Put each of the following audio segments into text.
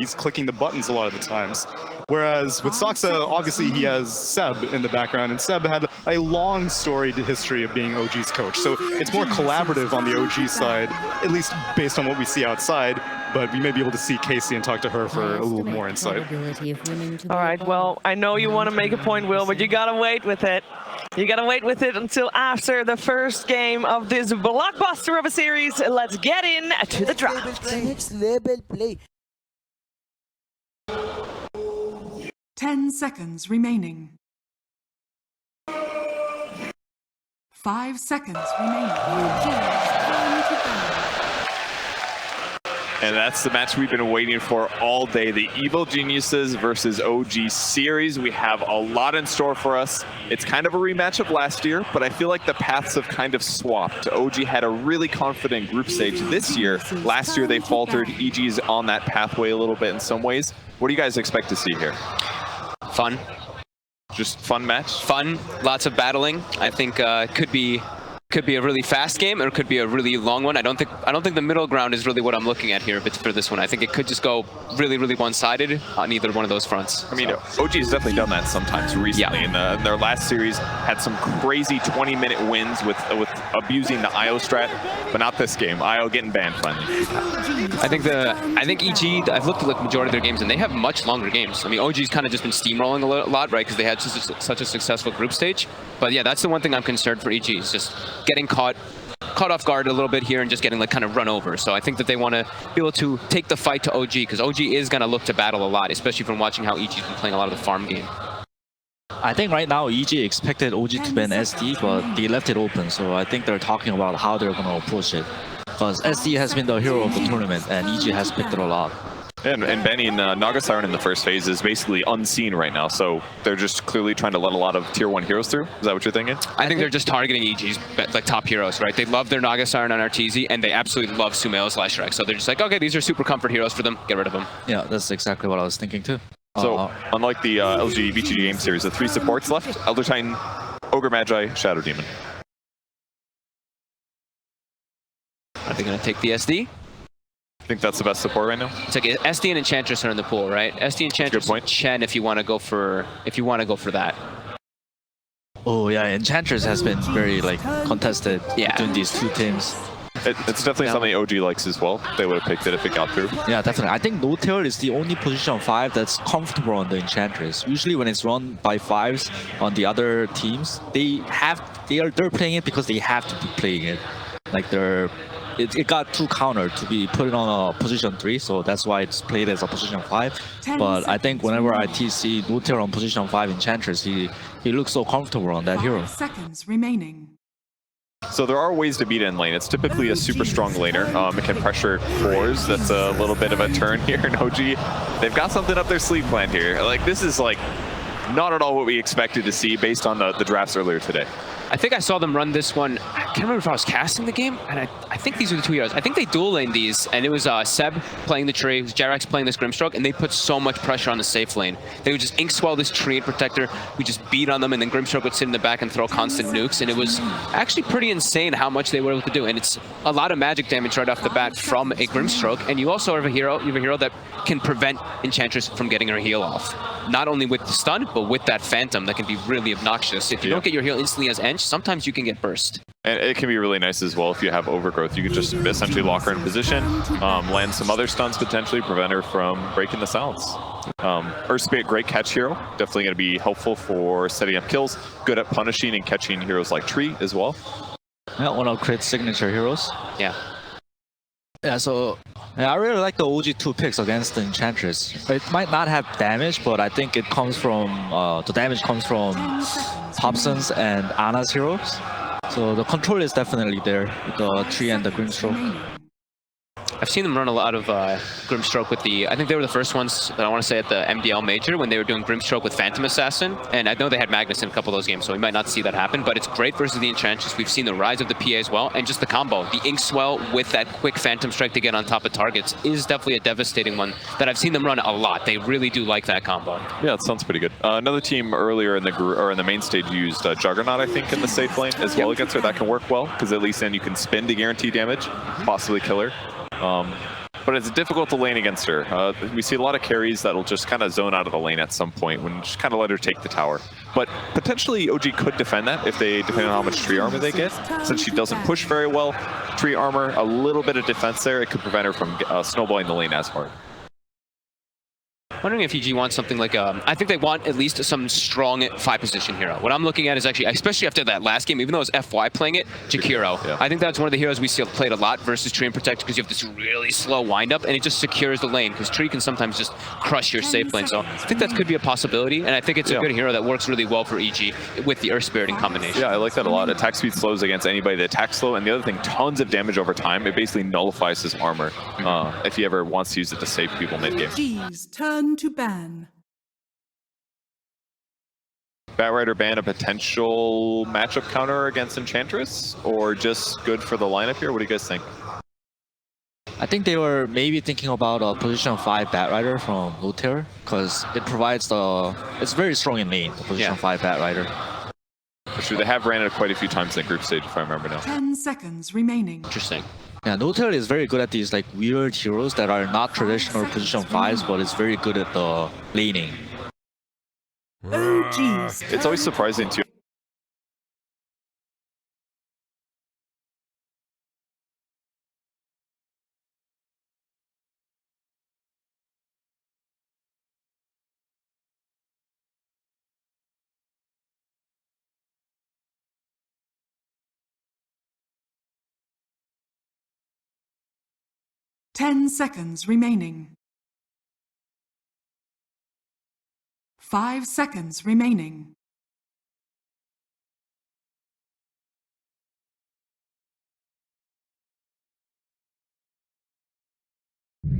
He's clicking the buttons a lot of the times. Whereas with Soxa, obviously he has Seb in the background, and Seb had a long storied history of being OG's coach. So it's more collaborative on the OG side, at least based on what we see outside. But we may be able to see Casey and talk to her for a little more insight. All right, well, I know you want to make a point, Will, but you gotta wait with it. You gotta wait with it until after the first game of this blockbuster of a series. Let's get in to the draft. Next level play. 10 seconds remaining. 5 seconds remaining. And that's the match we've been waiting for all day. The Evil Geniuses versus OG series. We have a lot in store for us. It's kind of a rematch of last year, but I feel like the paths have kind of swapped. OG had a really confident group stage this year. Last year they faltered. EG's on that pathway a little bit in some ways. What do you guys expect to see here? Fun. Just fun match? Fun, lots of battling. I think could be a really fast game, or it could be a really long one. I don't think the middle ground is really what I'm looking at here for this one. I think it could just go really, really one-sided on either one of those fronts. I mean, OG has definitely done that sometimes recently. Yeah. In their last series, had some crazy 20-minute wins with abusing the IO strat, but not this game. IO getting banned finally. I think EG. I've looked at the majority of their games, and they have much longer games. I mean, OG's kind of just been steamrolling a lot, right? Because they had such a successful group stage. But yeah, that's the one thing I'm concerned for EG is just getting caught off guard a little bit here and just getting like kind of run over. So I think that they want to be able to take the fight to OG, because OG is going to look to battle a lot, especially from watching how EG's been playing a lot of the farm game. I think right now EG expected OG to ban SD, but they left it open. So I think they're talking about how they're going to approach it. Because SD has been the hero of the tournament, and EG has picked it a lot. And banning Naga Siren in the first phase is basically unseen right now, so they're just clearly trying to let a lot of tier 1 heroes through. Is that what you're thinking? I think they're just targeting EG's like top heroes, right? They love their Naga Siren on Arteezy, and they absolutely love Sumail/Shrek. So they're just like, okay, these are super comfort heroes for them. Get rid of them. Yeah, that's exactly what I was thinking too. So, unlike the LG VTG game series, the 3 supports left: Elder Titan, Ogre Magi, Shadow Demon. Are they going to take the SD? I think that's the best support right now. It's like SD and Enchantress are in the pool, right? SD, Enchantress, and Chen if you want to go for that. Oh yeah, Enchantress has been very like contested between these two teams. It's definitely something OG likes as well. They would have picked it if it got through. Yeah, definitely. I think No Tail is the only position 5 that's comfortable on the Enchantress. Usually when it's run by 5s on the other teams, they're playing it because they have to be playing it. Like it got too countered to be put on a position 3, so that's why it's played as a position 5. But I think whenever I see No Tail on position 5 Enchantress, he looks so comfortable on that hero. 5 seconds remaining. So there are ways to beat in lane. It's typically a super strong laner. It can pressure cores. That's a little bit of a turn here in OG. They've got something up their sleeve planned here. Like, this is like not at all what we expected to see based on the drafts earlier today. I think I saw them run this one. I can't remember if I was casting the game, and I think these are the 2 heroes. I think they dual laned these, and it was Seb playing the tree, it was Jerax playing this Grimstroke, and they put so much pressure on the safe lane. They would just ink swell this tree and protector, we just beat on them, and then Grimstroke would sit in the back and throw constant nukes, and it was actually pretty insane how much they were able to do. And it's a lot of magic damage right off the bat from a Grimstroke, and you also have a hero that can prevent Enchantress from getting her heal off. Not only with the stun, but with that Phantom that can be really obnoxious. If you don't get your heal instantly as Ench, sometimes you can get burst. And it can be really nice as well if you have Overgrowth. You could just essentially lock her in position, land some other stuns potentially, prevent her from breaking the silence. Earthspit, great catch hero. Definitely going to be helpful for setting up kills. Good at punishing and catching heroes like Tree as well. Yeah, one of Crit's signature heroes. Yeah. Yeah, so I really like the OG2 picks against the Enchantress. It might not have damage, but I think it comes from the damage comes from Hobson's and Anna's heroes. So the control is definitely there with the Tree and the Grimstroke. I've seen them run a lot of Grimstroke with the, I think they were the first ones that I want to say at the MDL Major when they were doing Grimstroke with Phantom Assassin. And I know they had Magnus in a couple of those games, so we might not see that happen, but it's great versus the Enchantress. We've seen the rise of the PA as well, and just the combo. The Ink Swell with that quick Phantom Strike to get on top of targets is definitely a devastating one that I've seen them run a lot. They really do like that combo. Yeah, it sounds pretty good. Another team earlier in the main stage used Juggernaut, I think, in the safe lane as well against her. That can work well, because at least then you can spin to guarantee damage, possibly kill her. But it's difficult to lane against her. We see a lot of carries that'll just kind of zone out of the lane at some point when you just kind of let her take the tower. But potentially OG could defend that if they, depending on how much tree armor they get. Since she doesn't push very well, tree armor, a little bit of defense there, it could prevent her from snowballing the lane as hard. Wondering if EG wants something like I think they want at least some strong 5-position hero. What I'm looking at is actually, especially after that last game, even though it was FY playing it, Jakiro. Yeah. I think that's one of the heroes we see played a lot versus Tree and Protect because you have this really slow windup and it just secures the lane because Tree can sometimes just crush your safe lane. So I think that could be a possibility, and I think it's a good hero that works really well for EG with the Earth Spirit in combination. Yeah, I like that a lot. Attack speed slows against anybody that attacks slow, and the other thing, tons of damage over time. It basically nullifies his armor if he ever wants to use it to save people mid-game. G's turn to ban. Batrider ban a potential matchup counter against Enchantress, or just good for the lineup here? What do you guys think? I think they were maybe thinking about a position 5 Batrider from low tier because it provides the. It's very strong in lane, the position 5 Batrider. For sure, they have ran it quite a few times in the group stage, if I remember now. 10 seconds remaining. Interesting. Yeah, Notail is very good at these like weird heroes that are not traditional position 5s, but it's very good at the laning. OG's It's always surprising too. Ten seconds remaining. 5 seconds remaining.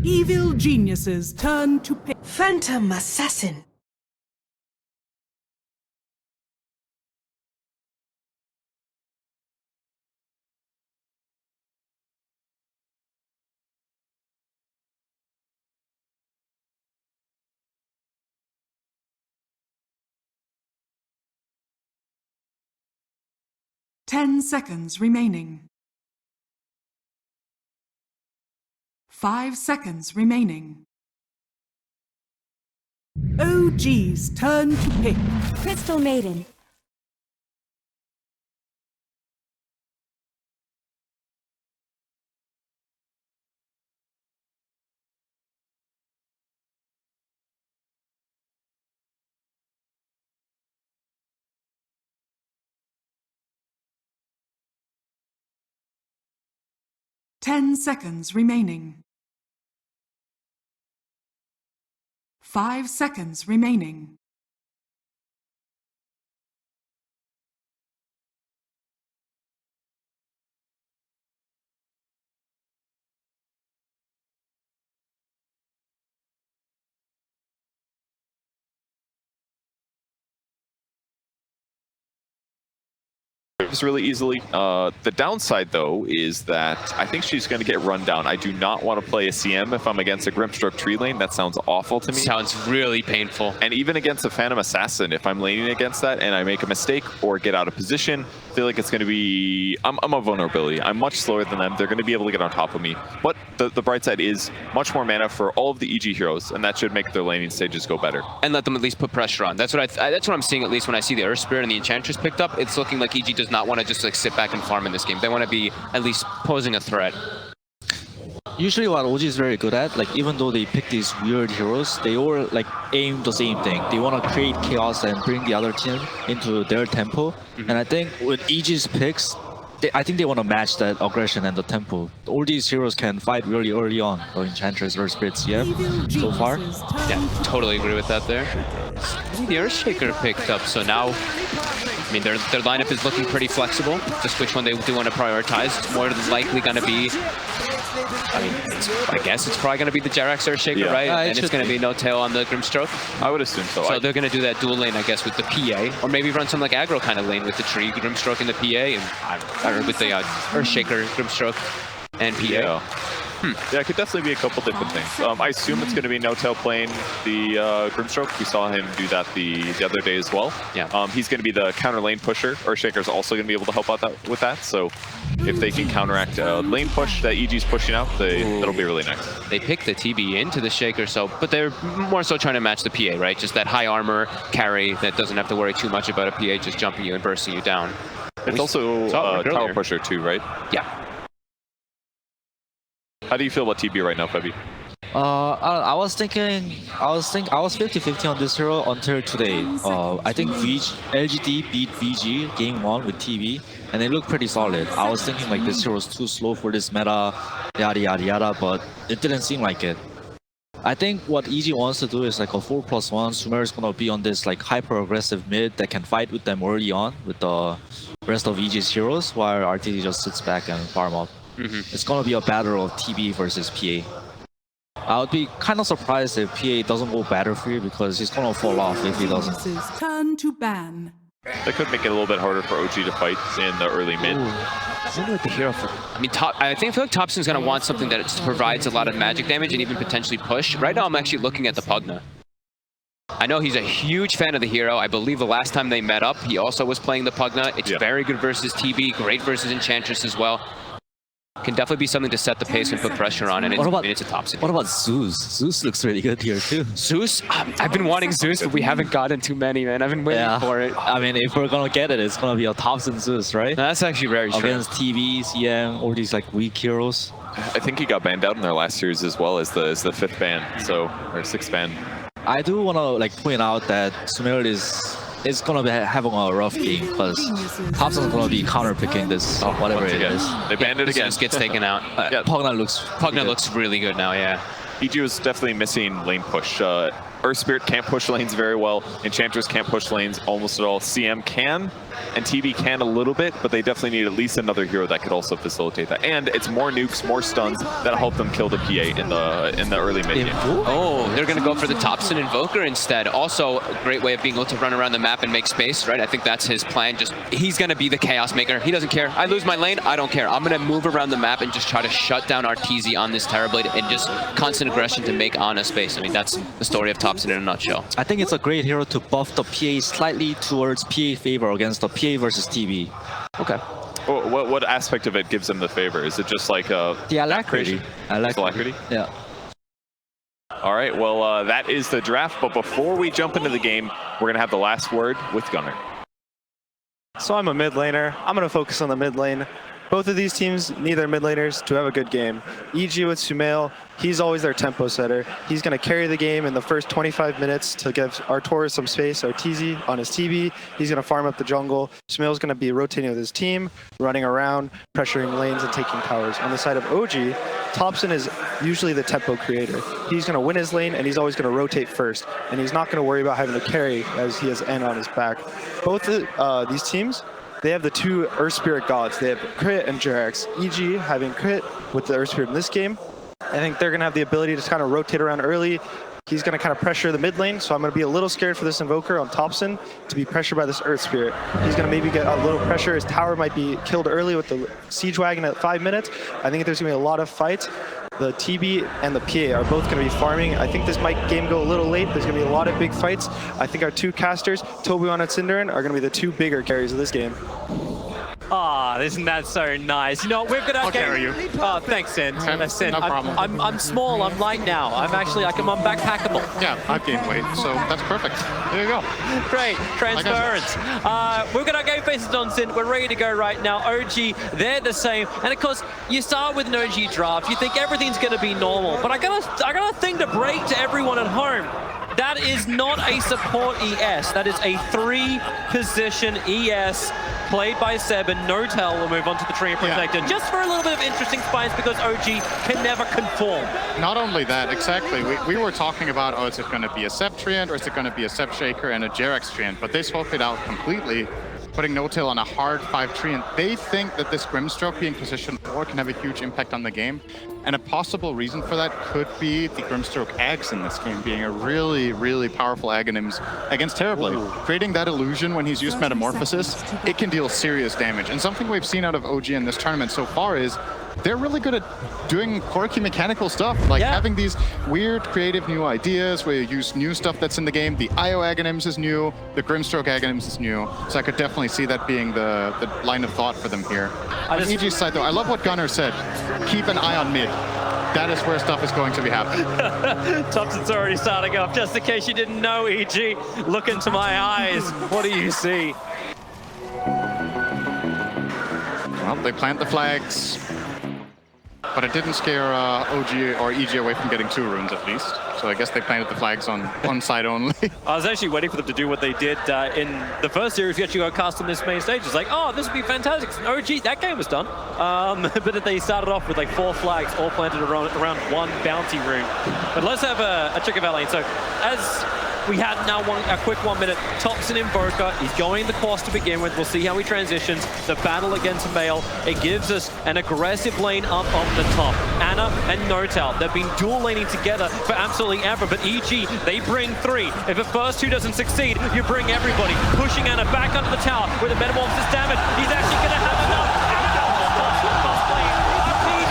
Evil geniuses turn to pick. Phantom Assassin. Ten seconds remaining. 5 seconds remaining. OG's turn to pick. Crystal Maiden. Ten seconds remaining. 5 seconds remaining. Really easily. The downside, though, is that I think she's going to get run down. I do not want to play a CM if I'm against a Grimstroke tree lane. That sounds awful to me. Sounds really painful. And even against a Phantom Assassin, if I'm laning against that and I make a mistake or get out of position, I feel like it's going to be... I'm a vulnerability. I'm much slower than them. They're going to be able to get on top of me. But the bright side is much more mana for all of the EG heroes, and that should make their laning stages go better. And let them at least put pressure on. That's what that's what I'm seeing, at least when I see the Earth Spirit and the Enchantress picked up. It's looking like EG does not want to just like sit back and farm in this game. They want to be at least posing a threat. Usually what OG is very good at, like even though they pick these weird heroes, they all like aim the same thing. They want to create chaos and bring the other team into their tempo. And I think with EG's picks, I think they want to match that aggression and the tempo. All these heroes can fight really early on. The Enchantress, Earth Spirit, CM, so far. Yeah, totally agree with that there. The Earthshaker picked up, so now, I mean, their lineup is looking pretty flexible. Just which one they do want to prioritize. It's more than likely going to be, I mean, I guess it's probably going to be the Jerax Earthshaker, right? And it's going to be no tail on the Grimstroke. I would assume so. So they're going to do that dual lane, I guess, with the PA, or maybe run some like aggro kind of lane with the tree, Grimstroke and the PA, and I don't know, with the Earthshaker, Grimstroke, and PA. Yeah. Yeah, it could definitely be a couple different things. I assume it's going to be No-Tail playing the Grimstroke. We saw him do that the other day as well. Yeah. He's going to be the counter lane pusher. Earthshaker's also going to be able to help out with that. So if they can counteract a lane push that EG's pushing out, that'll be really nice. They picked the TB into the Shaker, but they're more so trying to match the PA, right? Just that high armor carry that doesn't have to worry too much about a PA just jumping you and bursting you down. It's also a tower pusher too, right? Yeah. How do you feel about TB right now, Febby? I was 50-50 on this hero until today. I think LGD beat VG game 1 with TB, and they look pretty solid. I was thinking like this hero was too slow for this meta, yada yada yada, but it didn't seem like it. I think what EG wants to do is like a 4+1. Sumer is gonna be on this like hyper aggressive mid that can fight with them early on with the rest of EG's heroes, while RTD just sits back and farm up. It's gonna be a battle of TB versus PA. I would be kind of surprised if PA doesn't go battlefield because he's gonna fall off if he doesn't. Geniuses turn to ban. That could make it a little bit harder for OG to fight in the early mid. I wonder what the hero for. I mean, I feel like Thompson's gonna want something that provides a lot of magic damage and even potentially push. Right now, I'm actually looking at the Pugna. I know he's a huge fan of the hero. I believe the last time they met up, he also was playing the Pugna. It's very good versus TB, great versus Enchantress as well. Can definitely be something to set the pace and put pressure on, and it's a Thompson. What about Zeus? Zeus looks really good here too. Zeus? I've been wanting Zeus, but we haven't gotten too many, man. I've been waiting for it. I mean, if we're gonna get it, it's gonna be a Thompson Zeus, right? That's actually very true. Against TV, CM, all these like weak heroes. I think he got banned out in their last series as well as the 5th ban, or 6th ban. I do wanna like point out that Sumer is gonna be having a rough game because Thompson's gonna be counter picking this whatever it is. They banned it again. Zeus gets taken out. Pugna looks really good now, yeah. EG was definitely missing lane push. Earth Spirit can't push lanes very well. Enchantress can't push lanes almost at all. CM can, and TB can a little bit, but they definitely need at least another hero that could also facilitate that. And it's more nukes, more stuns that'll help them kill the PA in the early mid game. Oh, they're gonna go for the Thompson Invoker instead. Also, a great way of being able to run around the map and make space, right? I think that's his plan. He's gonna be the chaos maker. He doesn't care. I lose my lane, I don't care. I'm gonna move around the map and just try to shut down RTZ on this Terrorblade and just constant aggression to make Ana space. I mean, that's the story of Thompson in a nutshell. I think it's a great hero to buff the PA slightly towards PA favor against the PA versus TV. Okay. What aspect of it gives him the favor? Is it just like the alacrity? Alacrity? Yeah. All right, well, that is the draft, but before we jump into the game, we're going to have the last word with Gunnar. So I'm a mid laner. I'm going to focus on the mid lane. Both of these teams need their mid laners to have a good game. EG with Sumail, he's always their tempo setter. He's going to carry the game in the first 25 minutes to give Artoris some space, Arteezy on his TB. He's going to farm up the jungle. Sumail's going to be rotating with his team, running around, pressuring lanes and taking towers. On the side of OG, Thompson is usually the tempo creator. He's going to win his lane and he's always going to rotate first. And he's not going to worry about having to carry as he has N on his back. Both of these teams, they have the two Earth Spirit gods. They have Crit and Jerax. EG having Crit with the Earth Spirit in this game. I think they're going to have the ability to kind of rotate around early. He's going to kind of pressure the mid lane, so I'm going to be a little scared for this Invoker on Thompson to be pressured by this Earth Spirit. He's going to maybe get a little pressure. His tower might be killed early with the Siege Wagon at 5 minutes. I think there's going to be a lot of fights. The TB and the PA are both going to be farming. I think this might game go a little late. There's going to be a lot of big fights. I think our two casters, Tobuon and Cinderin, are going to be the two bigger carries of this game. Ah, isn't that so nice? You know, we've got our I'll carry you. Oh, thanks, Sin. Okay, no problem. I'm small. I'm light now. I'm backpackable. Yeah, I've gained weight, so that's perfect. There you go. Great transference. We've got our game faces on, Sin. We're ready to go right now. OG, they're the same. And of course, you start with an OG draft. You think everything's going to be normal, but I got a thing to break to everyone at home. That is not a support ES. That is a 3-position ES played by Seb, and No-Tail will move on to the Tree and Protector, just for a little bit of interesting spines because OG can never conform. Not only that, exactly. We were talking about, is it going to be a Seb Treant or is it going to be a Seb Shaker and a Jerax Treant? But they swapped it out completely, putting No-Tail on a hard 5 Treant. They think that this Grimstroke being positioned 4 can have a huge impact on the game. And a possible reason for that could be the Grimstroke Ags in this game being a really, really powerful Aghanims against Terrorblade. Creating that illusion when he's used Metamorphosis, it can deal serious damage. And something we've seen out of OG in this tournament so far is they're really good at doing quirky mechanical stuff, like having these weird creative new ideas where you use new stuff that's in the game. The IO Aghanims is new, the Grimstroke Aghanims is new, so I could definitely see that being the line of thought for them here. On EG's side though, I love what Gunnar said, keep an eye on mid. That is where stuff is going to be happening. Thompson's already starting off. Just in case you didn't know, EG, look into my eyes. What do you see? Well, they plant the flags. But it didn't scare OG or EG away from getting 2 runes at least. So I guess they planted the flags on one side only. I was actually waiting for them to do what they did in the first series. We actually got cast on this main stage. It's like, oh, this would be fantastic. OG, that game was done. But they started off with like 4 flags, all planted around 1 bounty rune. But let's have a check of our lane. So as we had now a quick 1 minute. Thompson Invoker, he's going the course to begin with. We'll see how he transitions. The battle against Mail, it gives us an aggressive lane up on the top. Anna and Notal, they've been dual laning together for absolutely ever, but EG, they bring 3. If the first 2 doesn't succeed, you bring everybody. Pushing Anna back under the tower with a Metamorphosis damage. He's actually going to have enough.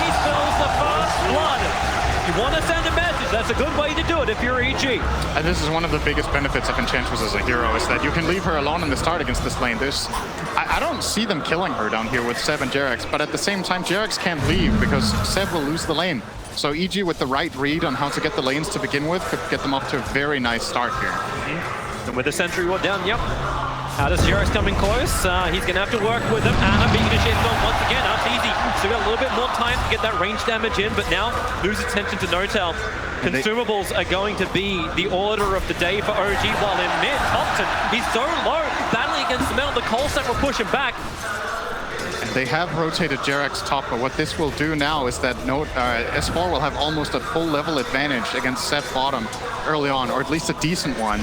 He spills the first blood. You want to send a message, that's a good way to do it if you're EG. And this is one of the biggest benefits of Enchantress as a hero, is that you can leave her alone in the start against this lane. I don't see them killing her down here with Seb and Jerax, but at the same time, Jerax can't leave because Seb will lose the lane. So EG with the right read on how to get the lanes to begin with could get them off to a very nice start here. And with the Sentry Ward down, yep. How does Jerax coming close? He's going to have to work with him. Anna being initiated on once again. That's easy. Still got a little bit more time to get that range damage in, but now lose attention to Notal. Consumables are going to be the order of the day for OG, while in mid, Thompson, he's so low. Battling against the metal, the Cold Snap will push him back. And they have rotated Jerax top, but what this will do now is that S4 will have almost a full level advantage against Seb bottom early on, or at least a decent one.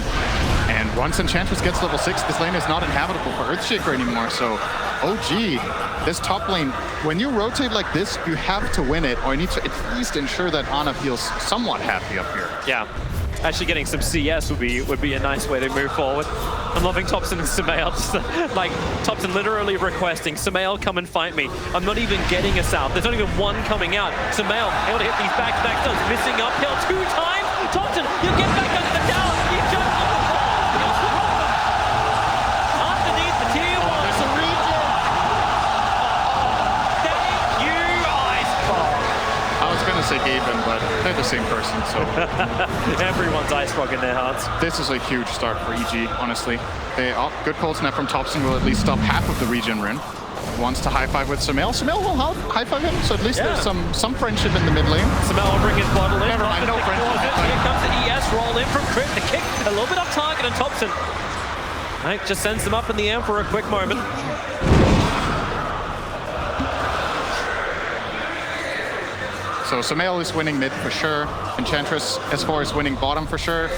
And once Enchantress gets level 6, this lane is not inhabitable for Earthshaker anymore, so OG, this top lane, when you rotate like this, you have to win it, or you need to at least ensure that Ana feels somewhat happy up here. Yeah. Actually getting some CS would be a nice way to move forward. I'm loving Thompson and Samael. Like, Thompson literally requesting, Samael, come and fight me. I'm not even getting us out. There's not even one coming out. Samael able to hit these back-to-back stuns, missing uphill 2 times. Thompson, you get back under the tower. You jump on the wall. Underneath the tier 1. It's a region. Thank you, Icefrog. I was going to say Gaben, but they're the same person, so. Everyone's Icefrog in their hearts. This is a huge start for EG, honestly. Good cold snap from Thompson will at least stop half of the region run. Wants to high-five with Samael. Samael will high-five him, so at least there's some friendship in the mid lane. Samael will bring his bottle in. Never mind, no friendship. Here comes the ES, roll in from Crit. The kick, a little bit off target, and Thompson just sends them up in the air for a quick moment. So Samael is winning mid for sure. Enchantress S4 is winning bottom for sure.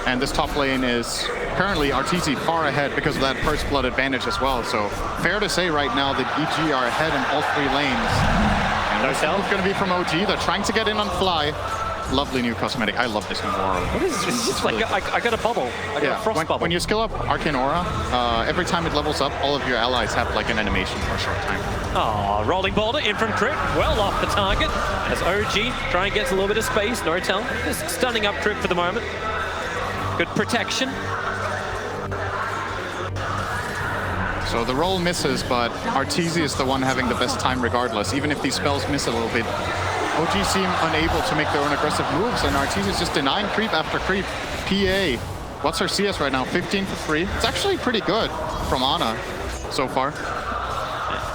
And this top lane is currently RTZ far ahead because of that first blood advantage as well. So fair to say right now that EG are ahead in all 3 lanes. And no help going to be from OG. They're trying to get in on fly. Lovely new cosmetic. I love this new aura. What is this? It's just like I got a bubble. I got a frost bubble. When you skill up Arcane Aura, every time it levels up, all of your allies have like an animation for a short time. Oh, rolling boulder in from Crit, well off the target. As OG try and gets a little bit of space. Notal just stunning up Crit for the moment. Good protection. So the roll misses, but Arteezy is the one having the best time regardless. Even if these spells miss a little bit, OG seem unable to make their own aggressive moves, and Arteezy is just denying creep after creep. PA, what's her CS right now? 15 for free. It's actually pretty good from Ana so far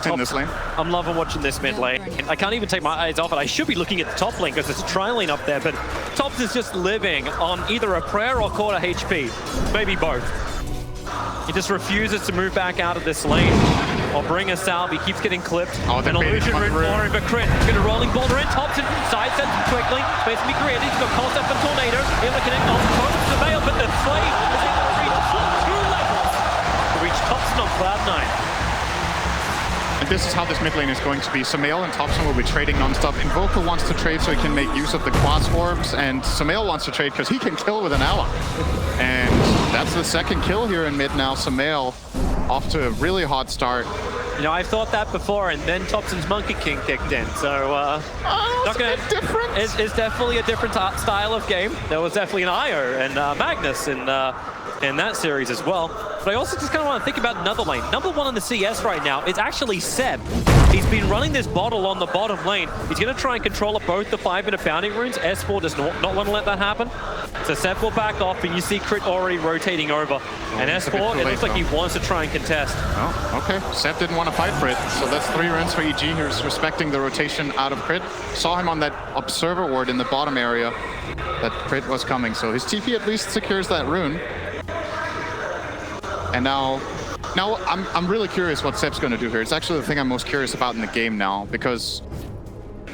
in this lane. I'm loving watching this mid lane. I can't even take my eyes off it. I should be looking at the top lane because there's a tri lane up there, but Tops is just living on either a prayer or quarter HP. Maybe both. He just refuses to move back out of this lane or bring us out. He keeps getting clipped. An illusion rune for him, but Crit going to rolling boulder in. Thompson side sets quickly. Space to be created. He's got Cold Step and Tornado. He'll connect on the Veil, but the Slave is able to reach 2 levels to reach Thompson on Cloud9. And this is how this mid lane is going to be. Sumail and Thompson will be trading non-stop. Invoker wants to trade so he can make use of the Quas Orbs, and Sumail wants to trade because he can kill with an ally. And that's the second kill here in mid now. Sumail off to a really hot start. You know, I've thought that before, and then Thompson's Monkey King kicked in. So, not gonna, different. It's definitely a different style of game. There was definitely an Io and Magnus in that series as well. But I also just kind of want to think about another lane. Number one on the CS right now is actually Seb. He's been running this bottle on the bottom lane. He's going to try and control both the 5-minute bounty runes. S4 does not want to let that happen. So Seb will back off, and you see Crit already rotating over. And S4, it looks like he wants to try and contest. Oh, okay. Seb didn't want to fight for it. So that's 3 runes for EG, who's respecting the rotation out of Crit. Saw him on that observer ward in the bottom area that Crit was coming. So his TP at least secures that rune. And now I'm really curious what Seb's going to do here. It's actually the thing I'm most curious about in the game now, because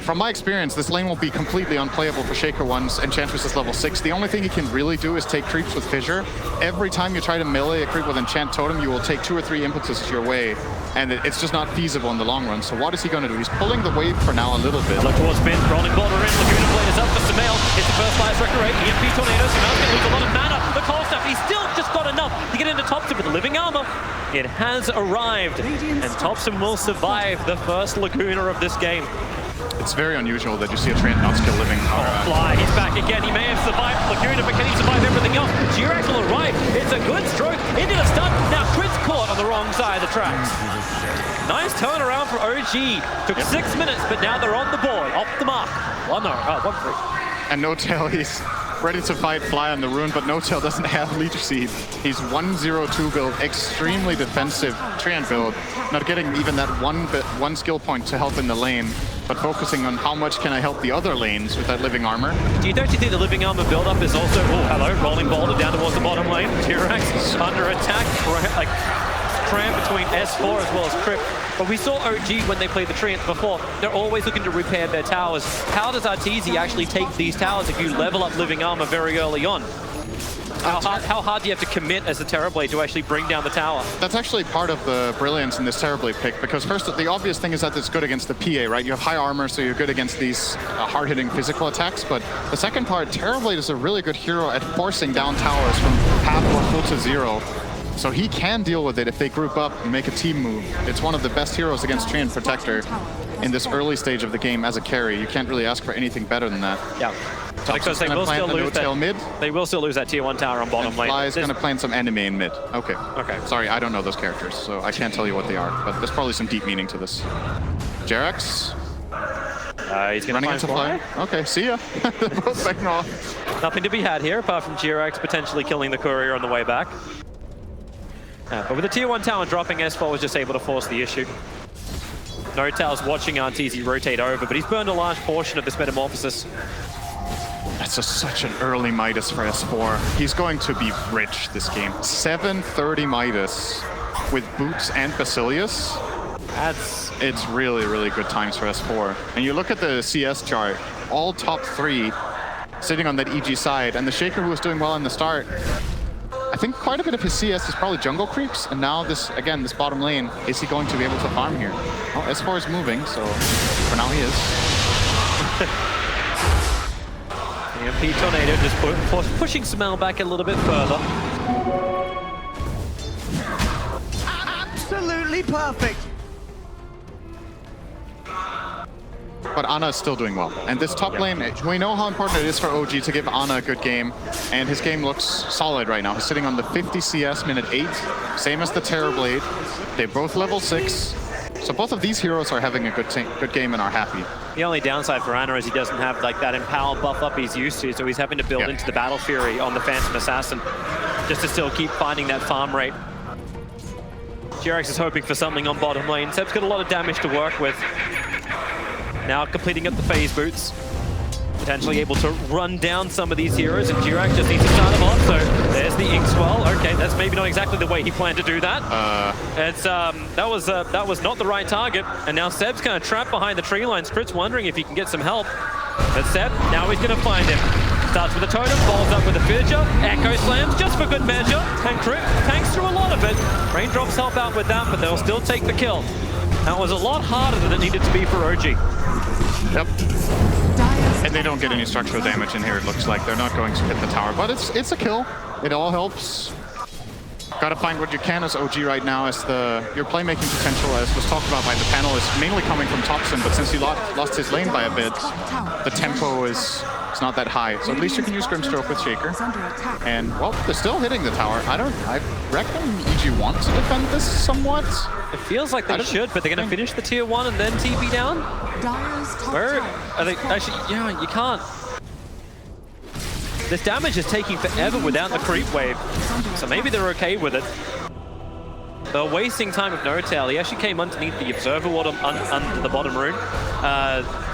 from my experience, this lane will be completely unplayable for Shaker once Enchantress is level 6. The only thing he can really do is take creeps with Fissure. Every time you try to melee a creep with Enchant Totem, you will take 2 or 3 impetuses your way, and it's just not feasible in the long run. So what is he going to do? He's pulling the wave for now a little bit. Look towards mid, rolling border in, Laguna Blade is up for Sumail. It's the first Light Wrecker rate, EMP Tornado, Sumail's going to lose a lot of mana. The cold snap, he's still just got enough to get into Thompson with the living armor. It has arrived, and Thompson will survive the first Laguna of this game. It's very unusual that you see a Trant not skill living. Fly, he's back again. He may have survived Laguna, but can he survive everything else? Jirax will arrive. It's a good stroke into the stun. Now Crit's caught on the wrong side of the tracks. Nice turnaround for OG. Took 6 minutes, but now they're on the board, off the mark. 1-3. And No-Tail, he's ready to fight Fly on the rune, but No-Tail doesn't have Leech Seed. He's 1-0-2 build, extremely defensive Treant build, not getting even that one skill point to help in the lane, but focusing on how much can I help the other lanes with that living armor. Don't you think the living armor build-up is also... Oh, hello, rolling boulder down towards the bottom lane. Jirax under attack, like cram between S4 as well as Crypt. But we saw OG when they played the Treants before. They're always looking to repair their towers. How does Arteezy actually take these towers if you level up living armor very early on? How hard do you have to commit as a Terrorblade to actually bring down the tower? That's actually part of the brilliance in this Terrorblade pick, because first, the obvious thing is that it's good against the PA, right? You have high armor, so you're good against these hard-hitting physical attacks, but the second part, Terrorblade is a really good hero at forcing down towers from half or full to 0. So he can deal with it if they group up and make a team move. It's one of the best heroes against Treant Protector in this early stage of the game as a carry. You can't really ask for anything better than that. Yeah. Because they will still lose that mid. They will still lose that tier 1 tower on bottom lane. Fly is going to plant some enemy in mid. Okay. Okay. Sorry, I don't know those characters, so I can't tell you what they are. But there's probably some deep meaning to this. Jerax. He's going to running into Fly. Okay, see ya. Both backing off. Nothing to be had here apart from Jerax potentially killing the courier on the way back. But with the tier 1 tower dropping, S4 was just able to force the issue. No-Tail's watching Arteezy rotate over, but he's burned a large portion of this metamorphosis. That's such an early Midas for S4. He's going to be rich this game. 730 Midas with Boots and Basilius. It's really, really good times for S4. And you look at the CS chart, all top 3 sitting on that EG side, and the Shaker who was doing well in the start, I think quite a bit of his CS is probably jungle creeps, and now this bottom lane, is he going to be able to farm here? Well, S4 is moving, so for now he is. EMP Tornado just pushing Sumail back a little bit further. Absolutely perfect. But Ana is still doing well. And this top lane, we know how important it is for OG to give Ana a good game. And his game looks solid right now. He's sitting on the 50 CS minute 8, same as the Terrorblade. They're both level 6. So both of these heroes are having a good game and are happy. The only downside for Ana is he doesn't have like that Empower buff up he's used to, so he's having to build into the Battle Fury on the Phantom Assassin just to still keep finding that farm rate. Jerax is hoping for something on bottom lane. Seb's got a lot of damage to work with. Now completing up the phase boots. Potentially able to run down some of these heroes, and Jirax just needs to start them off. So there's the Ink Swell. Okay, that's maybe not exactly the way he planned to do that. That was not the right target. And now Seb's kind of trapped behind the tree line. Crit's wondering if he can get some help. But Seb, now he's going to find him. Starts with a totem, follows up with a Fissure, Echo Slams just for good measure, and Crit tanks through a lot of it. Raindrops help out with that, but they'll still take the kill. That was a lot harder than it needed to be for OG. Yep. And they don't get any structural damage in here, it looks like. They're not going to hit the tower, but it's a kill. It all helps. Gotta find what you can as OG right now, as your playmaking potential, as was talked about by the panel, is mainly coming from Thompson, but since he lost his lane by a bit, the tempo is not that high. So at least you can use Grimstroke with Shaker. And, well, they're still hitting the tower. I reckon EG wants to defend this somewhat. It feels like they should, but they're going to finish the tier 1 and then TP down? Where are they? Actually, yeah, you can't. This damage is taking forever without the creep wave, so maybe they're okay with it. They're wasting time with N0tail. He actually came underneath the Observer Ward under the bottom rune.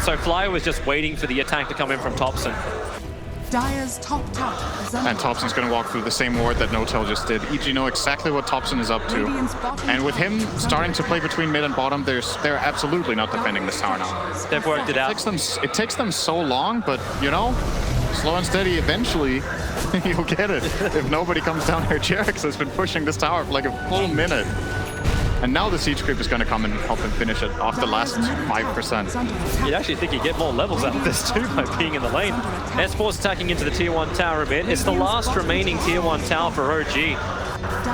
So Fly was just waiting for the attack to come in from Thompson. Dire's top tower is under And Thompson's going to walk through the same ward that N0tail just did. EG know exactly what Thompson is up to. And with him starting to play between mid and bottom, they're absolutely not defending this tower now. They've worked it out. It takes them so long, but, you know, slow and steady, eventually you'll get it. If nobody comes down here, Jerix has been pushing this tower for like a full minute. And now the siege creep is going to come and help him finish it off the last 5%. You'd actually think you get more levels out of this too by being in the lane. S4's attacking into the tier 1 tower a bit. It's the last remaining tier 1 tower for OG.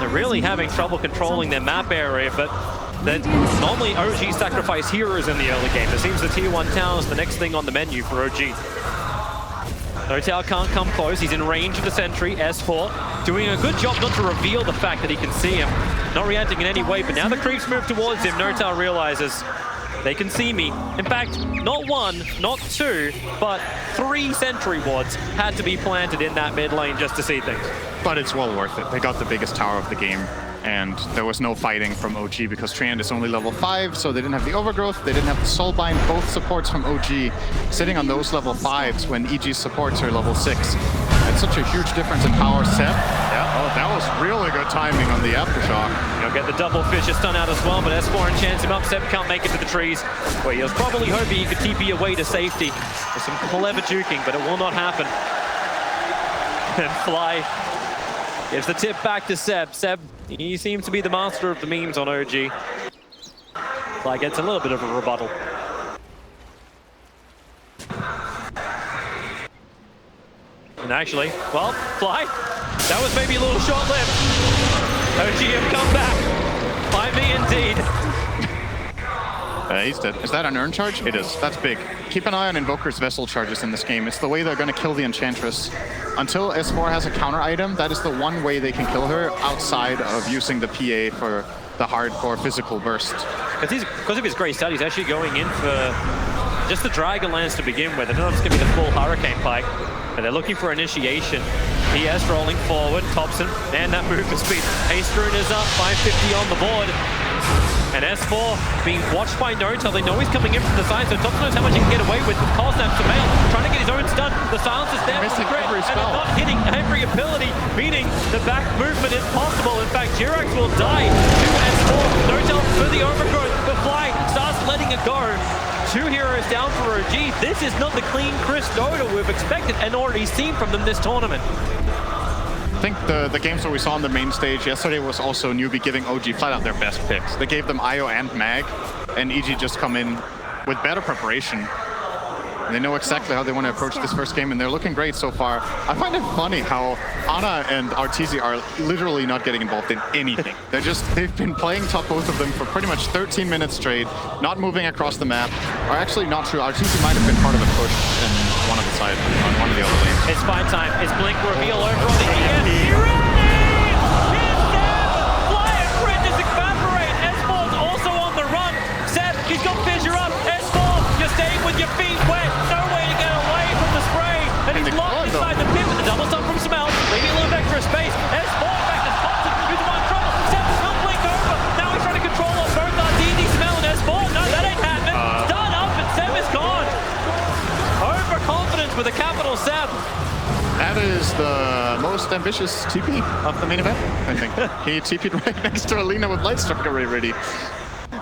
They're really having trouble controlling their map area, but normally OG sacrifice heroes in the early game. It seems the tier 1 tower is the next thing on the menu for OG. N0tail can't come close. He's in range of the sentry. S4 doing a good job not to reveal the fact that he can see him. Not reacting in any way, but now the creeps move towards him. N0tail realizes they can see me. In fact, not 1, not 2, but 3 sentry wards had to be planted in that mid lane just to see things. But it's well worth it. They got the biggest tower of the game, and there was no fighting from OG because Treant is only level 5, so they didn't have the Overgrowth, they didn't have the Soulbind, both supports from OG sitting on those level 5s when EG's supports are level 6. That's such a huge difference in power. Seb, yeah, oh, that was really good timing on the Aftershock. You'll get the double Fisher stun out as well, but S4 enchants him up. Seb can't make it to the trees, where he was probably hoping he could TP away to safety. There's some clever juking, but it will not happen. And Fly gives the tip back to Seb. Seb, he seems to be the master of the memes on OG. Fly gets a little bit of a rebuttal. And actually, well, Fly, that was maybe a little short-lived. OG have come back. By me indeed. He's dead. Is that an Urn charge? It is. That's big. Keep an eye on Invoker's Vessel charges in this game. It's the way they're going to kill the Enchantress. Until S4 has a counter item, that is the one way they can kill her outside of using the PA for the hardcore physical burst. Because of his great start, he's actually going in for just the Dragonlance to begin with. I don't know if it's going to be the full Hurricane Pike, but they're looking for initiation. PS rolling forward, Thompson, and that movement speed. Haste Rune is up, 550 on the board. And S4 being watched by N0tail. They know he's coming in from the side, so Thompson knows how much he can get away with. Call snap to Mail, trying to get his own stun. The silence is there for the crit, and they're not hitting every ability, meaning the back movement is possible. In fact, Jirax will die to S4. N0tail for the overgrowth, but Fly starts letting it go. 2 heroes down for OG. This is not the clean, crisp Dota we've expected and already seen from them this tournament. I think the games that we saw on the main stage yesterday was also Newbie giving OG flat out their best picks. They gave them IO and Mag, and EG just come in with better preparation. They know exactly how they want to approach this first game, and they're looking great so far. I find it funny how Ana and Arteezy are literally not getting involved in anything. They've been playing top both of them for pretty much 13 minutes straight, not moving across the map. Or actually not true, Arteezy might have been part of a push in one of the side, on one of the other lanes. It's fight time. It's Blink reveal over on the ES. He ready! It's Seb! Fly and crit just evaporate. S4's also on the run. Seb, he's got Fissure up. S4, you're staying with your feet wet. No way to get away from the spray. And he's locked inside the pit with the double stun from Smell. Leaving a little bit extra space. S4 back to Thompson, who's in trouble. Seb will blink over. Now he's trying to control on both Arteezy, Smell, and S4. No, that ain't happening. Stun up and Seb is gone. Overconfidence with a capital Seb. That is the most ambitious TP of the main event, I think. He TP'd right next to Alina with Lightstrike already.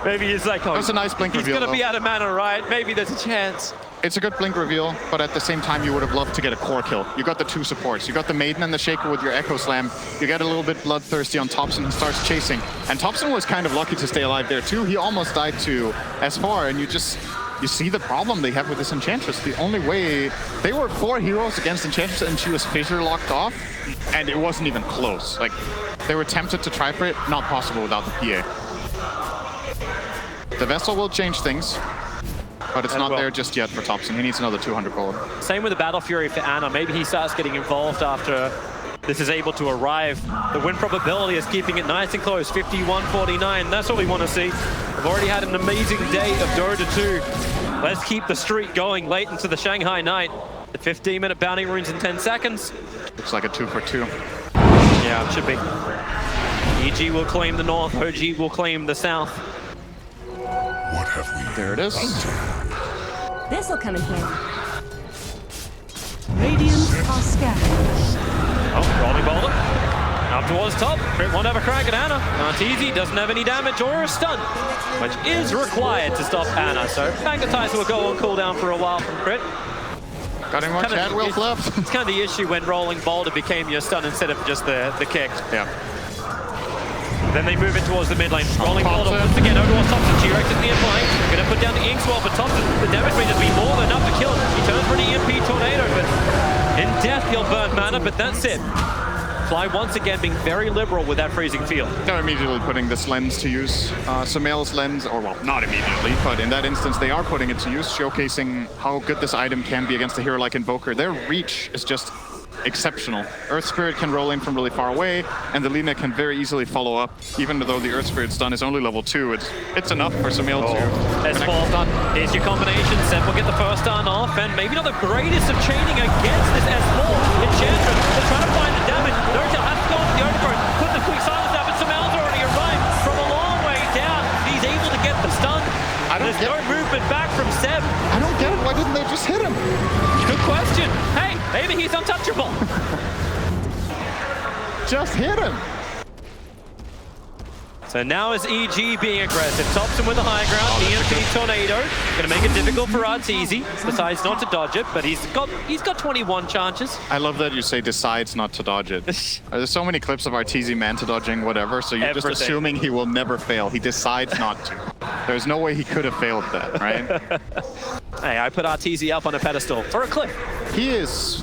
Maybe he's like, oh, that was a nice blink he's reveal, going to be out of mana, right? Maybe there's a chance. it's a good blink reveal, but at the same time, you would have loved to get a core kill. You got the 2 supports. You got the Maiden and the Shaker with your Echo Slam. You get a little bit bloodthirsty on Thompson, who starts chasing. And Thompson was kind of lucky to stay alive there too. He almost died to S4, and you see the problem they have with this Enchantress. The only way, they were 4 heroes against Enchantress, and she was fissure locked off, and it wasn't even close. Like, they were tempted to try for it, not possible without the PA. The Vessel will change things, but it's not there just yet for Thompson. He needs another 200 gold. Same with the Battle Fury for Ana. Maybe he starts getting involved after this is able to arrive. The win probability is keeping it nice and close, 51-49. That's what we want to see. We've already had an amazing day of Dota 2. Let's keep the streak going late into the Shanghai night. The 15-minute bounty runes in 10 seconds. Looks like a 2 for 2. Yeah, it should be. EG will claim the north, OG will claim the south. What have we? There it is. This'll come in handy. Radiant are scattered. Oh, rolling boulder. Up towards top. Crit won't have a crack at Ana. Not easy, doesn't have any damage or a stun, which is required to stop Ana. So Magnetizer will go on cooldown for a while from Crit. Got him one chat, Will Flip. It's kind of the issue when rolling boulder became your stun instead of just the kick. Yeah. Then they move it towards the mid lane. Rolling boulder once again over towards Thompson. T-Rex is nearby. Gonna put down the ink swell, but Thompson, the damage rate has been more than enough to kill him. He turns for an EMP tornado, but in death he'll burn mana, but that's it. Fly once again being very liberal with that freezing field. They're immediately putting this lens to use. Sumail's lens, or well, not immediately, but in that instance they are putting it to use, showcasing how good this item can be against a hero like Invoker. Their reach is just exceptional. Earth Spirit can roll in from really far away, and the Lina can very easily follow up. Even though the Earth Spirit stun is only level 2, it's enough for Sumail to... S4, here's your combination. Seth will get the first stun off, and maybe not the greatest of chaining against this S4. Enchantress is trying to find the damage. Nortel has to go with the overgrowth, put the quick silence up, and Sumail's already arrived from a long way down. He's able to get the stun. There's no movement back from Seb. I don't get it. Why didn't they just hit him? Good question. Hey, maybe he's untouchable. Just hit him. So now is EG being aggressive. Thompson with the high ground. EMP tornado. Gonna make it difficult for Arteezy. Decides not to dodge it, but he's got 21 chances. I love that you say decides not to dodge it. There's so many clips of Arteezy manta dodging whatever, so you're just assuming he will never fail. He decides not to. There's no way he could have failed that, right? Hey, I put Arteezy up on a pedestal for a clip. He is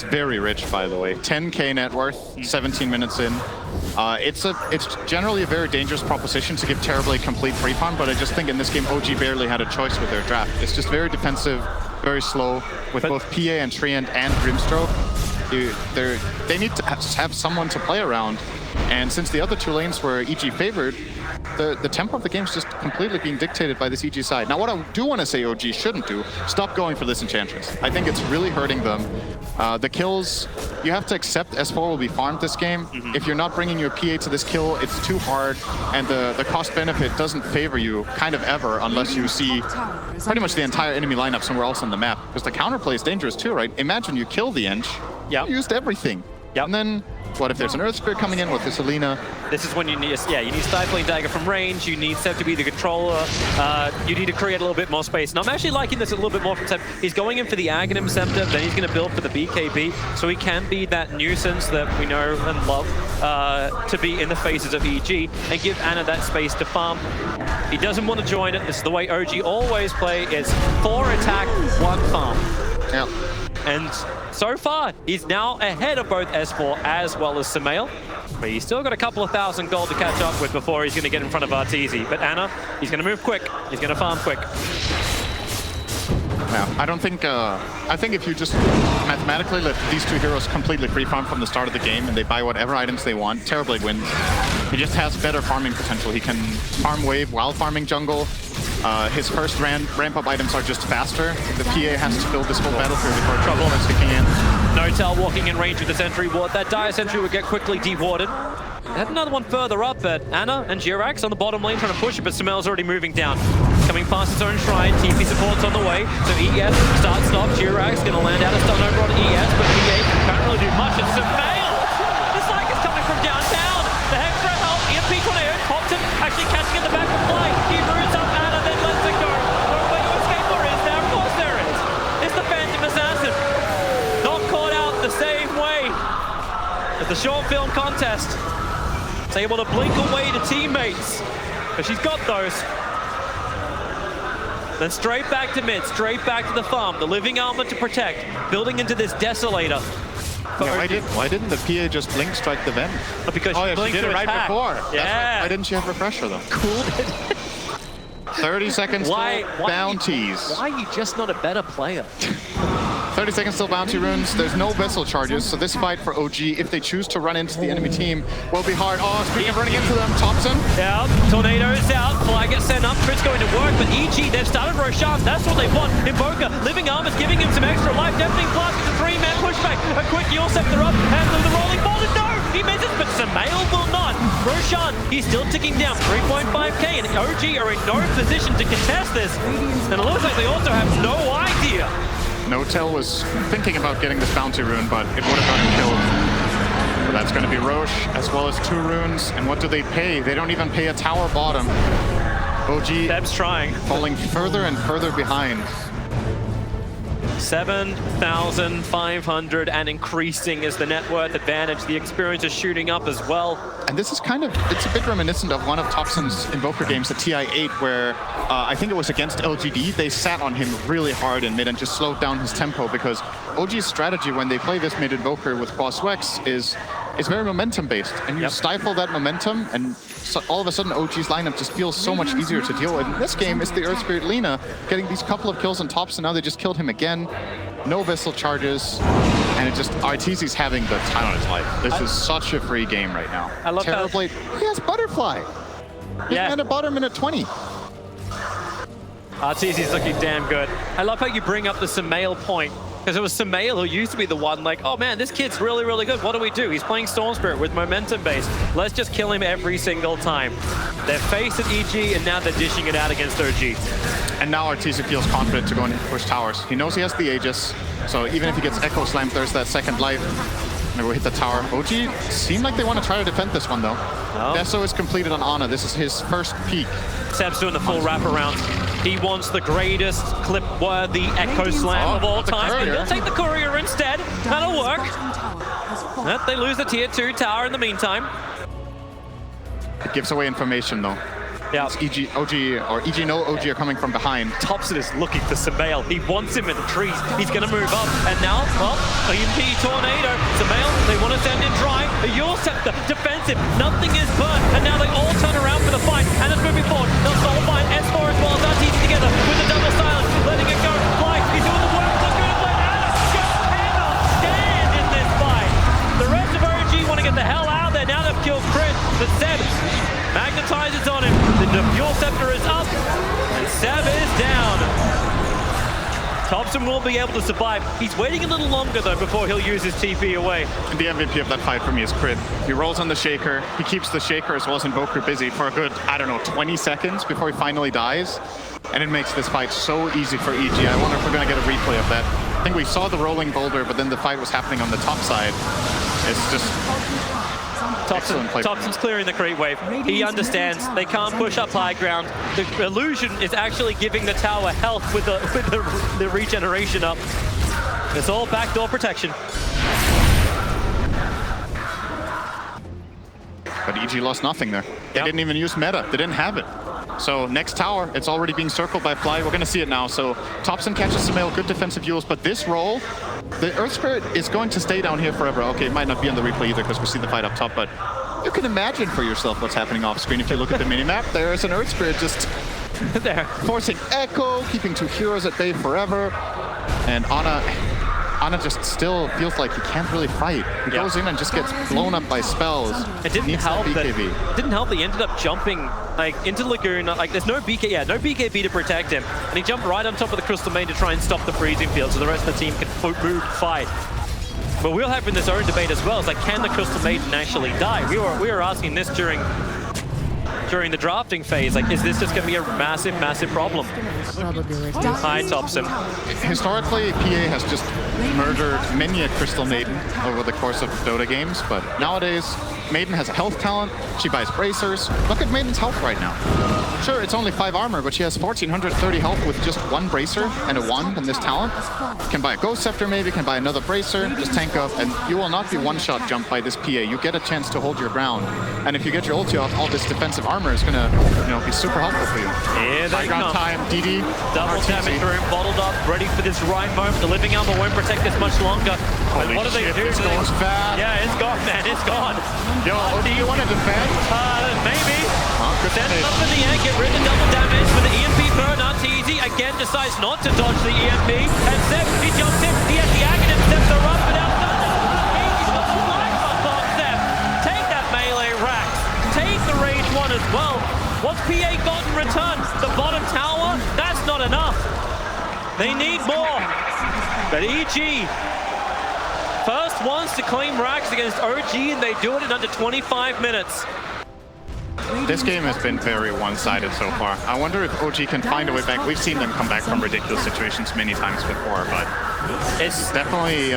very rich, by the way. 10k net worth, 17 minutes in. It's generally a very dangerous proposition to give Terribly complete free farm, but I just think in this game OG barely had a choice with their draft. It's just very defensive, very slow, with both PA and Treant and Grimstroke. They need to have someone to play around, and since the other 2 lanes were EG favored, the tempo of the game is just completely being dictated by this EG side. Now, what I do want to say OG shouldn't do, stop going for this Enchantress. I think it's really hurting them. The kills, you have to accept S4 will be farmed this game. If you're not bringing your PA to this kill, it's too hard, and the cost-benefit doesn't favor you kind of ever unless you see pretty much the entire enemy lineup somewhere else on the map. Because the counterplay is dangerous too, right? Imagine you kill the Ench, you used everything. And then what if there's an Earth Spirit coming in with this Alina? This is when you need, you need Stifling Dagger from range, you need Seb to be the controller, you need to create a little bit more space. And I'm actually liking this a little bit more from Seb. He's going in for the Aghanim Scepter, then he's going to build for the BKB, so he can be that nuisance that we know and love to be in the faces of EG, and give Ana that space to farm. He doesn't want to join it. This is the way OG always play, is 4 attack, 1 farm. Yep. And so far, he's now ahead of both S4 as well as Sumail. But he's still got a couple of thousand gold to catch up with before he's going to get in front of Arteezy. But Ana, he's going to move quick. He's going to farm quick. Yeah, I don't think, I think if you just mathematically let these 2 heroes completely free farm from the start of the game and they buy whatever items they want, Terrorblade wins. He just has better farming potential. He can farm wave while farming jungle. His first ramp-up items are just faster. The PA has to build this whole battlefield before trouble is kicking in. Notel walking in range with the sentry ward. That dire sentry would get quickly dewarded. Had another one further up, but Ana and Jirax on the bottom lane trying to push it, but Sumail's already moving down. Coming past his own shrine, TP support's on the way, so ES starts stop. Jirax gonna land out a stun over on ES, but PA can't really do much. And Sumail! The Psych is coming from downtown! The Hex for help, EMP tornado, Compton actually catching in the back of play. He roots up Ana, then lets it go. No way to escape for his away at the short film contest. Is able to blink away to teammates, but she's got those. Then straight back to mid, straight back to the farm. The living armor to protect, building into this desolator. Yeah, why didn't the PA just blink strike the vent? Because she did it right attack. before. Yeah. Why didn't she have refresher though? Cool. 30 seconds till bounties. Why are you just not a better player? 30 seconds till bounty runes. There's no vessel charges, so this fight for OG, if they choose to run into the enemy team, will be hard. Oh, speaking of running into them, Thompson. Yeah, Tornado is out. Flag gets sent up. Crit's going to work, but EG, they've started Roshan. That's what they want. Invoker, living armor's giving him some extra life. Deafening blast with a 3-man pushback. A quick Yule Scepter up, and the rolling ball. No, he misses, but Samael will not. Roshan, he's still ticking down 3.5k, and OG are in no position to contest this. And it looks like they also have no idea. No-Tel was thinking about getting this bounty rune, but it would have gotten killed. But that's going to be Roche, as well as 2 runes. And what do they pay? They don't even pay a tower bottom. OG Seb's trying. Falling further and further behind. 7,500 and increasing is the net worth advantage. The experience is shooting up as well. And this is kind of, it's a bit reminiscent of one of Thompson's Invoker games, the TI-8, where I think it was against LGD. They sat on him really hard in mid and just slowed down his tempo, because OG's strategy when they play this mid Invoker with Boss Wex is very momentum-based. And you stifle that momentum, and so all of a sudden OG's lineup just feels so much easier to deal with. In this game, it's the Earth Spirit Lina getting these couple of kills on Thompson. Now they just killed him again. No vessel charges, and it just, Arteezy's having the time of his life. This is such a free game right now. I love Terrorblade, he has Butterfly. He's at about a minute 20. Arteezy's looking damn good. I love how you bring up the Samael point, because it was Samael who used to be the one like, oh man, this kid's really, really good. What do we do? He's playing Storm Spirit with momentum base. Let's just kill him every single time. They're faced at EG, and now they're dishing it out against OG. And now Arteezy feels confident to go and push towers. He knows he has the Aegis, so even if he gets Echo Slammed, there's that second life. Maybe we'll hit the tower. OG seem like they want to try to defend this one though. Deso is completed on Ana. This is his first peak. Seb's doing the full wraparound. He wants the greatest clip-worthy Echo Slam of all time, but he'll take the Courier instead. That'll work. But they lose the tier 2 tower in the meantime. It gives away information though. Yeah. EG, OG, or EG no OG are coming from behind. Thompson is looking for Samael. He wants him in the trees. He's going to move up. And now, well, EMP Tornado. Samael, they want to send in dry. A Yule Scepter, defensive. Nothing is burnt. And now they all turn around for the fight. And it's moving forward. They'll solve fight. S4 as well as Arteezy together with the double silence. Letting it go. Fly. He's doing the work. Let's go to play. Ana cannot stand in this fight. The rest of OG want to get the hell out of there. Now they've killed Crit. But Seb magnetizes on him. The Yule Scepter is up, and Seb is down. Thompson will be able to survive. He's waiting a little longer, though, before he'll use his TP away. The MVP of that fight for me is Crit. He rolls on the Shaker. He keeps the Shaker as well as Invoker busy for a good, I don't know, 20 seconds before he finally dies. And it makes this fight so easy for EG. I wonder if we're going to get a replay of that. I think we saw the rolling boulder, but then the fight was happening on the top side. It's just... Thompson's clearing the creep wave. He understands they can't push up high ground. The illusion is actually giving the tower health with the regeneration up. It's all backdoor protection. But EG lost nothing there. They didn't even use meta. They didn't have it. So next tower, it's already being circled by Fly. We're going to see it now. So Thompson catches Samael, good defensive Yules, but this roll, the Earth Spirit is going to stay down here forever. Okay, it might not be on the replay either because we see the fight up top, but you can imagine for yourself what's happening off screen if you look at the minimap. There's an Earth Spirit just there, forcing Echo, keeping 2 heroes at bay forever. And Ana just still feels like he can't really fight. He goes in and just gets blown up by spells. It didn't help that he ended up jumping like into Lagoon. Like there's no BKB to protect him, and he jumped right on top of the Crystal Main to try and stop the freezing field, so the rest of the team can move fight. But we'll have in this own debate as well. It's like, can the Crystal Maiden actually die? We were asking this during during the drafting phase. Like, is this just going to be a massive, massive problem? Hi, Thompson. Historically, PA has just murdered many a Crystal Maiden over the course of Dota games, but nowadays, Maiden has a health talent, she buys bracers. Look at Maiden's health right now. Sure, it's only 5 armor, but she has 1430 health with just 1 bracer and a wand and this talent. Can buy a Ghost Scepter maybe, can buy another bracer, just tank up, and you will not be one-shot jumped by this PA. You get a chance to hold your ground, and if you get your ulti off, all this defensive armor is gonna, be super helpful for you. Here they come. Time, DD. Double damage room, bottled up, ready for this right moment. The living armor won't protect this much longer. Holy what do they shit, do? this goes fast. Yeah, it's gone, man, it's gone. Yo, do you want to defend? Maybe. Good Send it up in the air, get rid of the double damage for the EMP burn. Easy. Again, decides not to dodge the EMP. And Seb, he jumps in. He has the Aghanim, steps are up, and out. He's got the life up on Seb. Take that melee rack. Take the range 1 as well. What's PA got in return? The bottom tower? That's not enough. They need more. But EG first ones to claim racks against OG, and they do it in under 25 minutes. This game has been very one-sided so far. I wonder if OG can find a way back. We've seen them come back from ridiculous situations many times before, but it's definitely...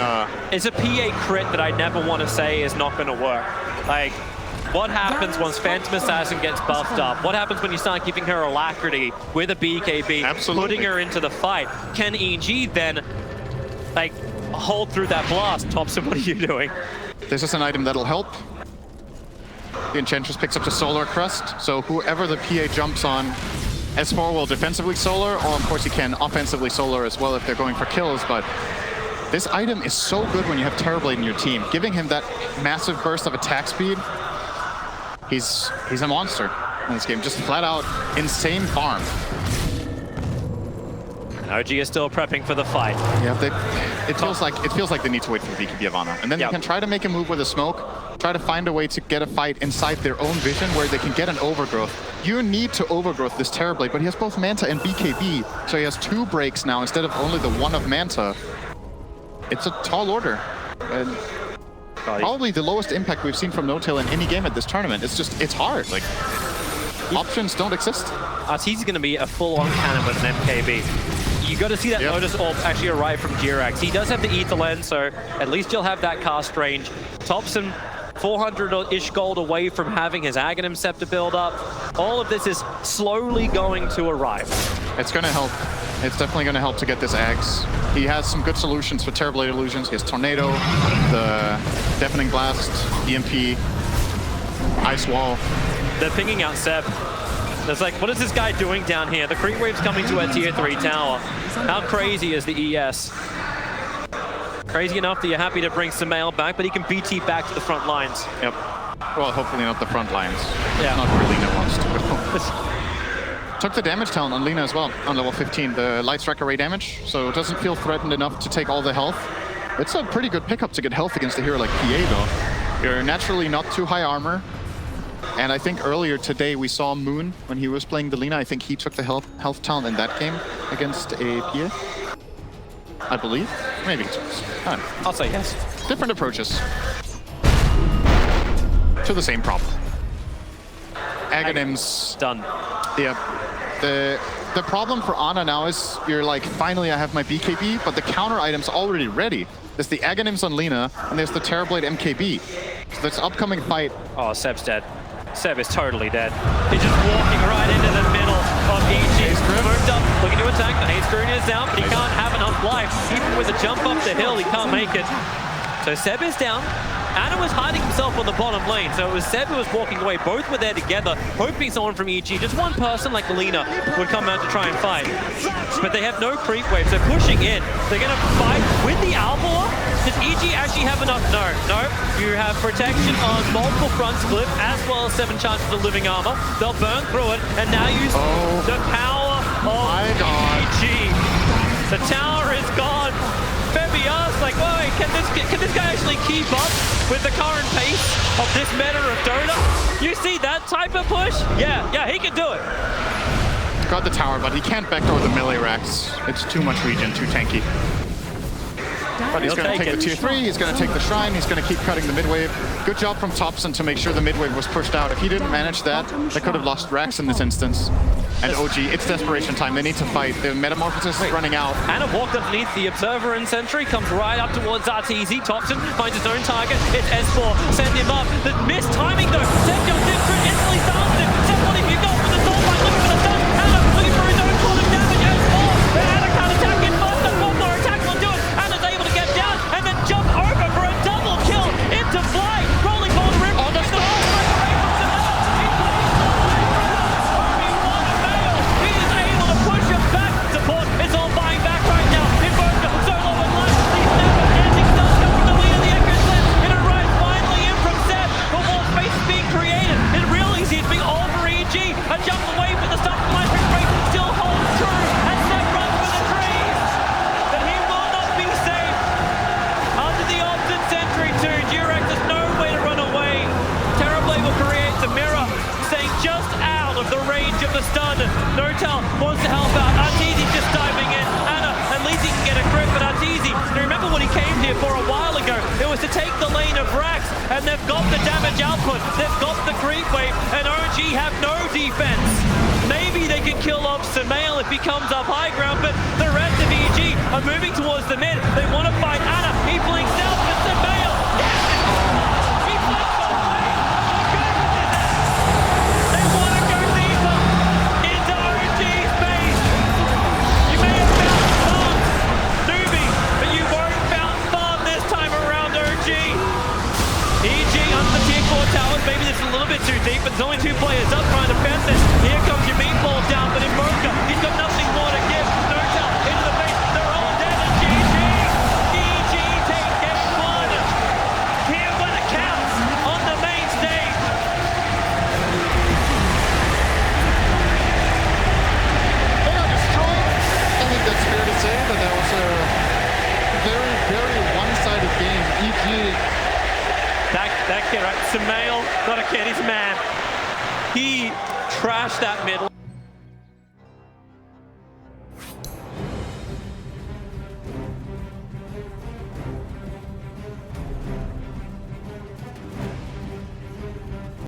It's a PA crit that I never want to say is not going to work. Like, what happens once Phantom Assassin gets buffed up? What happens when you start giving her Alacrity with a BKB, putting her into the fight? Can EG then, like, hold through that blast? Thompson, what are you doing? This is an item that'll help. The Enchantress picks up the Solar Crest, so whoever the PA jumps on, S4 will defensively solar, or of course he can offensively solar as well if they're going for kills, but this item is so good when you have Terrorblade in your team. Giving him that massive burst of attack speed, he's a monster in this game. Just flat out insane farm. OG is still prepping for the fight. Yeah, it feels like they need to wait for BKB Ivana, and then they can try to make a move with a smoke, try to find a way to get a fight inside their own vision where they can get an overgrowth. You need to overgrowth this Terrorblade, but he has both Manta and BKB, so he has 2 breaks now instead of only the 1 of Manta. It's a tall order, and probably the lowest impact we've seen from No-Tail in any game at this tournament. It's hard. Like, options don't exist. Arteezy's going to be a full-on cannon with an MKB. You got to see that Lotus Orb actually arrive from Jirax. He does have the Ether Lens, so at least he'll have that cast range. Thompson, 400-ish gold away from having his Aghanim Scepter build up. All of this is slowly going to arrive. It's going to help. It's definitely going to help to get this Axe. He has some good solutions for Terrorblade illusions. He has Tornado, the Deafening Blast, EMP, Ice Wall. They're pinging out Seb. It's like, what is this guy doing down here? The creep wave's coming to a tier 3 tower. How crazy is the ES? Crazy enough that you're happy to bring Sumail back, but he can BT back to the front lines. Yep. Well, hopefully not the front lines. Yeah. Not where Lina wants to go. Took the damage talent on Lina as well, on level 15, the Light Strike Array damage, so it doesn't feel threatened enough to take all the health. It's a pretty good pickup to get health against a hero like PA, though. You're naturally not too high armor. And I think earlier today we saw Moon when he was playing the Lina. I think he took the health talent in that game against a PA. I believe. Maybe. I don't know. I'll say yes. Different approaches to the same problem. Aghanim's done. Yeah. The problem for Ana now is you're like, finally I have my BKB, but the counter item's already ready. There's the Aghanim's on Lina, and there's the Terrorblade MKB. So this upcoming fight... Oh, Seb's dead. Seb is totally dead. He's just walking right into the middle of EG. Moved up, looking to attack. The Haze Rune is down, but he can't have enough life. Even with a jump up the hill, he can't make it. So Seb is down. Anna was hiding himself on the bottom lane, so it was Seb who was walking away. Both were there together, hoping someone from EG, just one person like Lina, would come out to try and fight. But they have no creep waves. They're pushing in. They're going to fight with the Alpha. Does EG actually have enough? No. You have protection on multiple fronts, Glyph, as well as 7 chances of living armor. They'll burn through it, and now use the power of EG. The tower is gone. Febia's like, wait, can this guy actually keep up with the current pace of this meta of Dota? You see that type of push? Yeah, he can do it. Got the tower, but he can't backdoor the melee racks. It's too much regen, too tanky. But he's going to take the tier 3, he's going to take the shrine, he's going to keep cutting the mid wave. Good job from Thompson to make sure the mid wave was pushed out. If he didn't manage that, they could have lost Rax in this instance. And OG, it's desperation time. They need to fight. The Metamorphosis is running out. Anna walked underneath the Observer and Sentry, comes right up towards RTZ. Thompson finds his own target. It's S4. Send him up. The missed timing though. Seb jumps in through, instantly starts it. Seb, what have you got with the soul fight? Looking for the stun. Anna looking for his own quantum damage. S4. And Anna can't attack in first. And one more attack will do it. Anna's able to get down and then jump over for a double kill into flight. Rolling ball rim. Oh, the stun. It's all buying back right now. Invoker, solo and last. These never-ending stuff come from the lead of the Echo Set. And it arrives finally in from Seb. But more space is being created. It really seems to be all for EG. A jump away from the start of the electric race still holds true. And Seb runs for the trees. But he will not be safe. Under the Ops and Sentry 2, Durex has no way to run away. Terrorblade will create the mirror, staying just out of the range of the stun. Notel wants to help out. Arteezy just diving in. Anna, at least he can get a grip, but Arteezy, remember when he came here for a while ago, it was to take the lane of Rax, and they've got the damage output, they've got the creep wave, and OG have no defense. Maybe they can kill off Sumail if he comes up high ground, but the rest of EG are moving towards the mid. They want to fight Anna. He blinks out, but Sumail, yes! He blinks away. They want to go deeper into OG's base. You may have bounced farm, newbie, but you won't bounce farm this time around, OG. EG under the tier 4 towers. Maybe this is a little bit too deep, but there's only 2 players up trying to fence this. Here comes your meatball down, but Invoker, he's got nothing more to give. Notel into the base. They're all dead, and GG. EG take game 1. Here when it counts on the main stage. They got destroyed. I think that's fair to say, but that was a very, very one-sided game. EG. That kid, right? Sumail, not a kid, he's a man. He trashed that mid.